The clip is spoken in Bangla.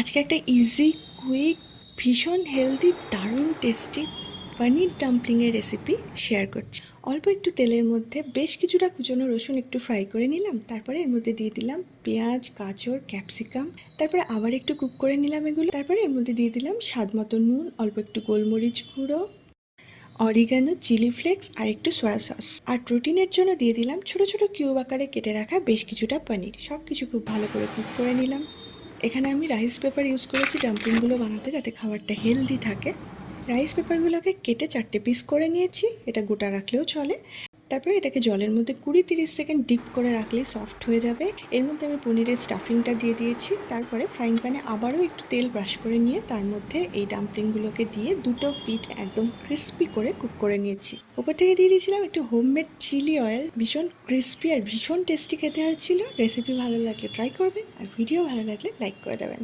আজকে একটা ইজি কুইক ভীষণ হেলদি দারুণ টেস্টি পনির ডাম্পলিংয়ের রেসিপি শেয়ার করছি। অল্প একটু তেলের মধ্যে বেশ কিছুটা কুচনো রসুন একটু ফ্রাই করে নিলাম, তারপরে এর মধ্যে দিয়ে দিলাম পেঁয়াজ, গাজর, ক্যাপসিকাম, তারপরে আবার একটু কুক করে নিলাম এগুলো। তারপরে এর মধ্যে দিয়ে দিলাম স্বাদ মতো নুন, অল্প একটু গোলমরিচ গুঁড়ো, অরিগানো, চিলি ফ্লেক্স আর একটু সয়া সস। আর প্রোটিনের জন্য দিয়ে দিলাম ছোট ছোট কিউব আকারে কেটে রাখা বেশ কিছুটা পনির। সব কিছু খুব ভালো করে কুক করে নিলাম। এখানে আমি রাইস পেপার ইউজ করেছি ডাম্পলিংগুলো বানাতে, যাতে খাবারটা হেলদি থাকে। রাইস পেপারগুলোকে কেটে 4টে পিস করে নিয়েছি, এটা গোটা রাখলেও চলে। তারপরে এটাকে জলের মধ্যে 20-30 সেকেন্ড ডিপ করে রাখলেই সফট হয়ে যাবে। এর মধ্যে আমি পনিরের স্টাফিংটা দিয়ে দিয়েছি। তারপরে ফ্রাইং প্যানে আবারও একটু তেল ব্রাশ করে নিয়ে তার মধ্যে এই ডাম্পলিংগুলোকে দিয়ে দুটো পিঠ একদম ক্রিস্পি করে কুক করে নিয়েছি। ওপর থেকে দিয়ে দিয়েছিলাম একটু হোমমেড চিলি অয়েল। ভীষণ ক্রিস্পি আর ভীষণ টেস্টি খেতে হয়েছিল। রেসিপি ভালো লাগলে ট্রাই করবেন, আর ভিডিও ভালো লাগলে লাইক করে দেবেন।